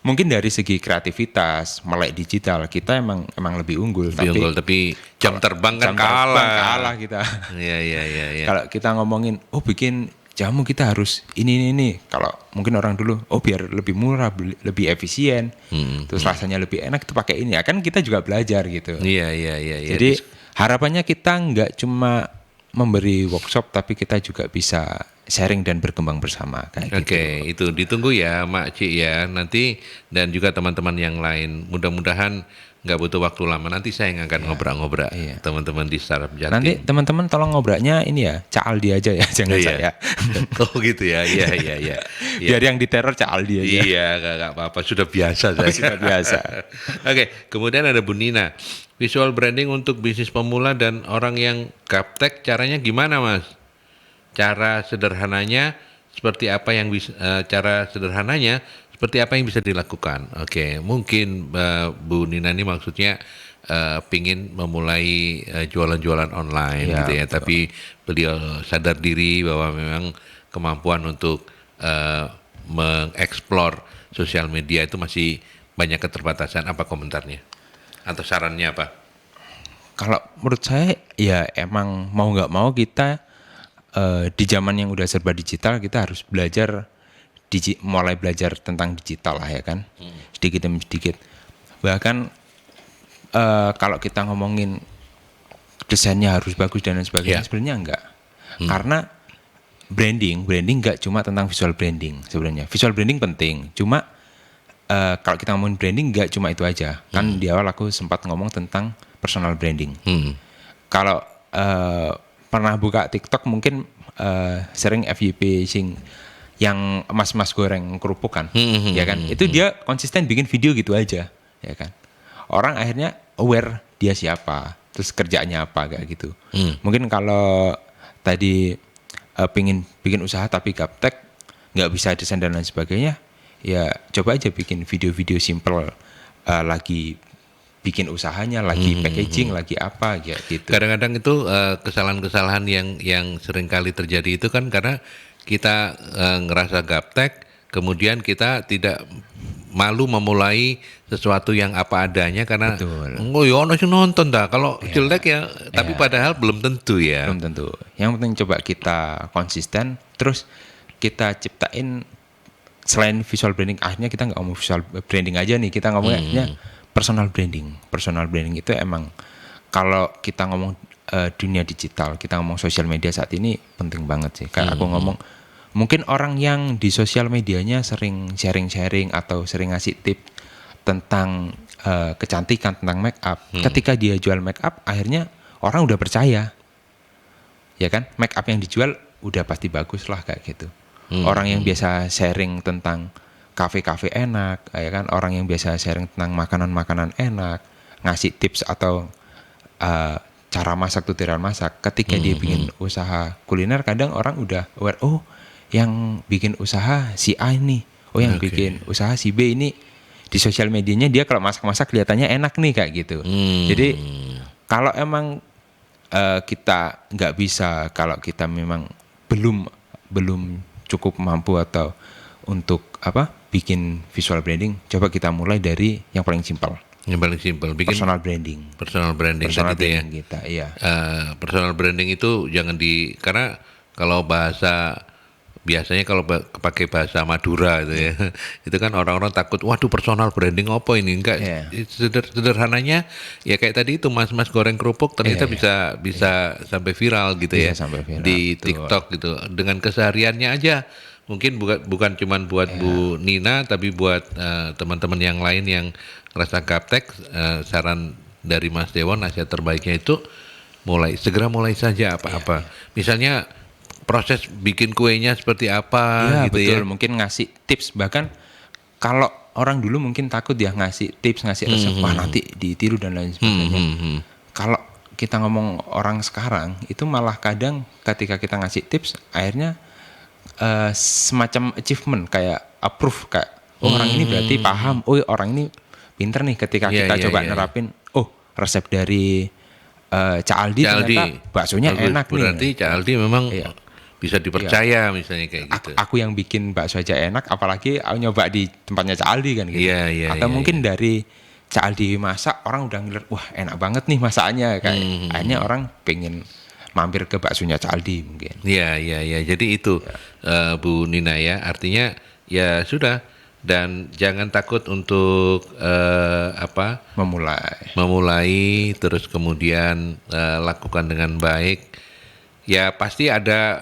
mungkin dari segi kreativitas, melek digital kita emang lebih unggul. Tapi jam terbang kan jam terbang kalah. kalah kita. Iya, iya. Kalau kita ngomongin, bikin jamu kita harus ini. Kalau mungkin orang dulu, biar lebih murah, lebih efisien, terus rasanya lebih enak itu pakai ini. Kan kita juga belajar gitu. Iya. Jadi harapannya kita nggak cuma memberi workshop, tapi kita juga bisa sharing dan berkembang bersama. Oke, itu ditunggu ya Mak Cik ya nanti, dan juga teman-teman yang lain. Mudah-mudahan nggak butuh waktu lama. Nanti saya yang akan ngobrak-ngobrak teman-teman di Startup Jatim. Nanti teman-teman tolong ngobraknya ini ya, Cak Aldi aja ya, jangan saya. Oh gitu ya, iya. Biar yang diteror Cak Aldi aja. Iya, nggak apa-apa, sudah biasa saya. Sudah biasa. Oke, kemudian ada Bu Nina. Visual branding untuk bisnis pemula dan orang yang gaptek, caranya gimana Mas? Cara sederhananya seperti apa yang bisa bisa dilakukan? Oke, mungkin Bu Nina ini maksudnya pingin memulai jualan-jualan online gitu ya, betul. Tapi beliau sadar diri bahwa memang kemampuan untuk mengeksplor sosial media itu masih banyak keterbatasan. Apa komentarnya? Atau sarannya apa? Kalau menurut saya ya emang mau nggak mau kita di zaman yang udah serba digital kita harus mulai belajar tentang digital lah ya kan, sedikit demi sedikit. Bahkan kalau kita ngomongin desainnya harus bagus dan lain sebagainya, sebenarnya enggak. Karena branding nggak cuma tentang visual branding sebenarnya. Visual branding penting, cuma kalau kita ngomongin branding nggak cuma itu aja. Kan di awal aku sempat ngomong tentang personal branding. Kalau pernah buka TikTok mungkin sering FYP sing yang mas-mas goreng kerupuk kan, ya kan? Itu dia konsisten bikin video gitu aja, ya kan? Orang akhirnya aware dia siapa, terus kerjaannya apa kayak gitu. Mungkin kalau tadi pingin bikin usaha tapi gaptek, nggak bisa desain dan lain sebagainya, ya coba aja bikin video-video simple, lagi bikin usahanya, lagi packaging, lagi apa gitu. Kadang-kadang itu kesalahan-kesalahan yang sering kali terjadi itu kan karena kita ngerasa gaptek, kemudian kita tidak malu memulai sesuatu yang apa adanya karena ya ono sing nonton dah. Kalau jelek ya, tapi padahal belum tentu ya. Belum tentu. Yang penting coba kita konsisten, terus kita ciptain selain visual branding, akhirnya kita nggak ngomong visual branding aja nih, kita ngomongnya personal branding. Personal branding itu emang kalau kita ngomong dunia digital, kita ngomong sosial media saat ini penting banget sih. Kayak aku ngomong, mungkin orang yang di sosial medianya sering sharing-sharing atau sering ngasih tips tentang kecantikan, tentang make up. Ketika dia jual make up, akhirnya orang udah percaya. Ya kan? Make up yang dijual udah pasti bagus lah kayak gitu. Orang yang biasa sharing tentang kafe-kafe enak, ya kan? Orang yang biasa sharing tentang makanan-makanan enak, ngasih tips atau cara masak, tutorial masak. Ketika dia bikin usaha kuliner, kadang orang udah aware, yang bikin usaha si A ini, yang bikin usaha si B ini, di sosial medianya dia kalau masak-masak kelihatannya enak nih kayak gitu. Jadi kalau emang kita nggak bisa, kalau kita memang belum cukup mampu atau untuk bikin visual branding, coba kita mulai dari yang paling simpel. Yang paling simpel, bikin personal branding. Personal branding kita, iya. Personal branding itu jangan karena kalau bahasa biasanya kalau pakai bahasa Madura itu ya, itu kan orang-orang takut, waduh personal branding apa ini? Enggak, sederhananya ya kayak tadi itu mas-mas goreng kerupuk ternyata bisa sampai viral gitu ya, sampai viral, di TikTok gitu, dengan kesehariannya aja. Mungkin bukan cuman buat Bu Nina, tapi buat teman-teman yang lain yang ngerasa gaptek, saran dari Mas Dewo, nasihat terbaiknya itu segera mulai saja apa-apa. Misalnya proses bikin kuenya seperti apa gitu betul. ya. Mungkin ngasih tips, bahkan kalau orang dulu mungkin takut ya ngasih tips, ngasih resep, nanti ditiru dan lain sebagainya. Kalau kita ngomong orang sekarang, itu malah kadang ketika kita ngasih tips, akhirnya semacam achievement, kayak approve, kayak orang ini berarti paham, orang ini pinter nih ketika kita coba nerapin, resep dari Cak Aldi ternyata baksonya enak berarti nih. Cak Aldi memang bisa dipercaya misalnya kayak gitu. Aku yang bikin bakso aja enak, apalagi aku nyoba di tempatnya Cak Aldi kan gitu. Iya, Atau mungkin dari Cak Aldi masak, orang udah ngeliat, wah enak banget nih masaknya, kayak akhirnya orang pengen mampir ke baksonya Cak Aldi mungkin. Iya. Jadi itu Bu Nina ya, artinya ya sudah, dan jangan takut untuk memulai, terus kemudian lakukan dengan baik. Ya pasti ada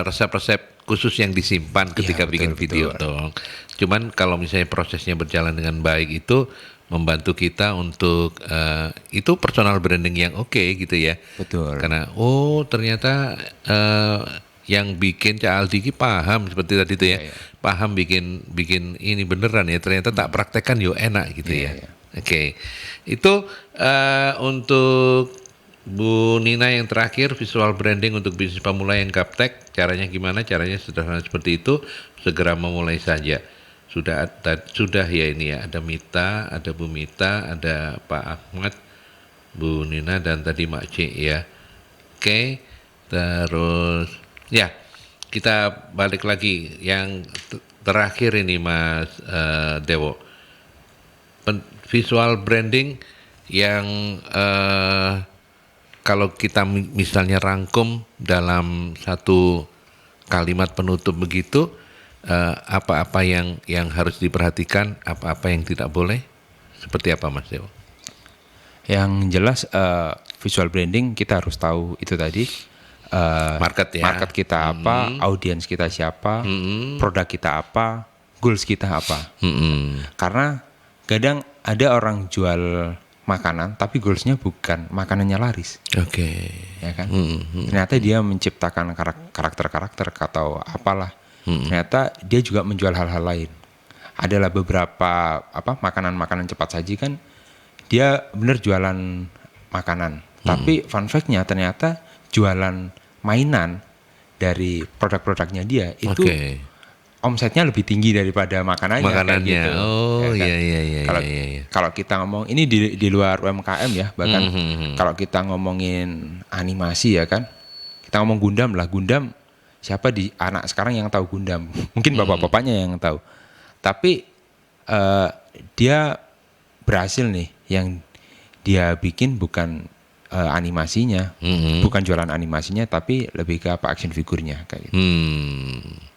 resep-resep khusus yang disimpan ketika bikin video dong. Cuman kalau misalnya prosesnya berjalan dengan baik itu membantu kita untuk itu personal branding yang oke gitu ya. Betul. Karena ternyata yang bikin Cak Aldi paham seperti tadi itu ya. Paham bikin ini beneran ya. Ternyata tak praktekkan yo enak gitu ya. Oke. Itu untuk Bu Nina yang terakhir, visual branding untuk bisnis pemula yang gaptek, caranya gimana? Caranya sederhana seperti itu, segera memulai saja. Sudah ya ini ya, ada Mita, ada Bu Mita, ada Pak Ahmad, Bu Nina, dan tadi Mak C ya. Oke, terus ya kita balik lagi yang terakhir ini Mas Dewo. Visual branding yang kalau kita misalnya rangkum dalam satu kalimat penutup begitu, apa-apa yang harus diperhatikan, apa-apa yang tidak boleh, seperti apa Mas Dewo? Yang jelas visual branding kita harus tahu itu tadi, market ya, market kita apa, audiens kita siapa, produk kita apa, goals kita apa. Karena kadang ada orang jual makanan tapi goalsnya bukan makanannya laris. Oke. Ya kan? Ternyata dia menciptakan karakter-karakter atau apalah. Ternyata dia juga menjual hal-hal lain. Adalah beberapa makanan-makanan cepat saji kan dia benar jualan makanan. Tapi fun fact-nya ternyata jualan mainan dari produk-produknya dia itu omsetnya lebih tinggi daripada makanannya. Gitu. Oh ya, kan? Kalau kita ngomong ini di luar UMKM ya, bahkan kalau kita ngomongin animasi ya kan, kita ngomong Gundam lah. Gundam, siapa di anak sekarang yang tahu Gundam? Mungkin bapak-bapaknya yang tahu. Tapi dia berhasil nih, yang dia bikin bukan animasinya, bukan jualan animasinya, tapi lebih ke action figurnya kayak gitu.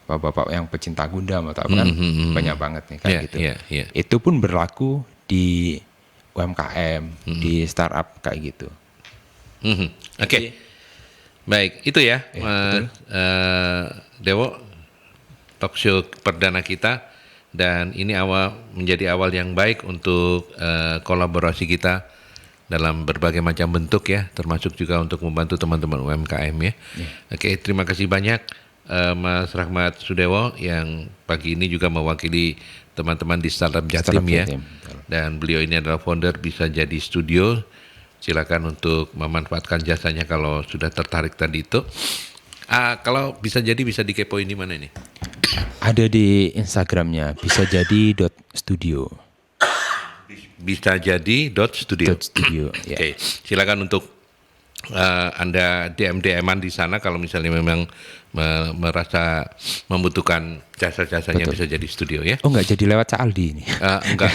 Bapak-bapak yang pecinta Gundam atau apa kan banyak banget nih kan gitu. Itu pun berlaku di UMKM, di startup kayak gitu. Oke. Baik, itu ya Mas Dewo, talk show perdana kita, dan ini menjadi awal yang baik untuk kolaborasi kita dalam berbagai macam bentuk ya, termasuk juga untuk membantu teman-teman UMKM ya. Oke, terima kasih banyak Mas Rahmat Sudewo yang pagi ini juga mewakili teman-teman di Startup Jatim ya. Dan beliau ini adalah founder Bisa Jadi Studio. Silakan untuk memanfaatkan jasanya kalau sudah tertarik tadi itu. Kalau bisa jadi bisa dikepoin di mana ini? Ada di Instagramnya bisajadi.studio. Bisajadi.studio. Ya. Oke, silakan untuk Anda DM-an di sana kalau misalnya memang merasa membutuhkan jasa-jasanya Bisa Jadi Studio ya. Oh, nggak jadi lewat Cak Aldi ini? Enggak.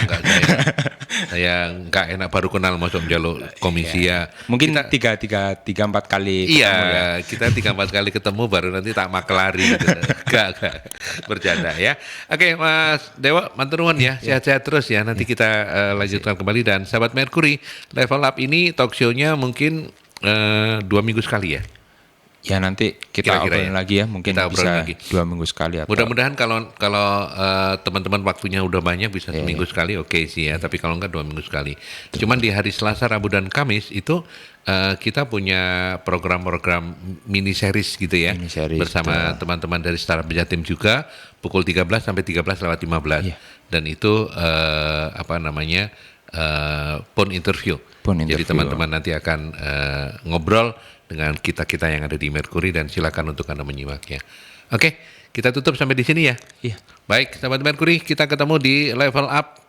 Saya nggak enak baru kenal masuk jalur komisi ya. Mungkin kita 3-4 kali ketemu ya. Kita 3-4 kali ketemu baru nanti tak makelari gitu. Enggak. Bercanda ya. Oke, Mas Dewo, matur nuwun ya. Sehat-sehat terus ya. Nanti kita lanjutkan kembali, dan sahabat Mercury, Level Up ini talk show-nya mungkin 2 minggu sekali ya. Ya nanti kita obrolin lagi ya, mungkin kita bisa lagi 2 minggu sekali. Atau mudah-mudahan kalau teman-teman waktunya udah banyak bisa seminggu sekali, oke sih ya. Tapi kalau enggak 2 minggu sekali. Cuman di hari Selasa, Rabu, dan Kamis itu kita punya program-program mini series gitu ya, bersama teman-teman dari Startup Jatim juga, pukul 13 sampai 13:15. Dan itu phone interview. Jadi teman-teman nanti akan ngobrol dengan kita-kita yang ada di Mercury, dan silakan untuk Anda menyimaknya. Oke, kita tutup sampai di sini ya. Baik, sahabat Mercury, kita ketemu di Level Up,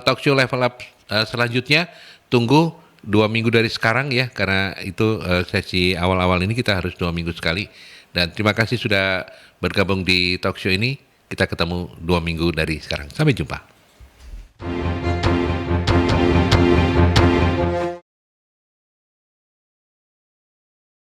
talk show Level Up selanjutnya. Tunggu 2 minggu dari sekarang ya, karena itu sesi awal-awal ini kita harus 2 minggu sekali. Dan terima kasih sudah bergabung di talk show ini. Kita ketemu 2 minggu dari sekarang. Sampai jumpa.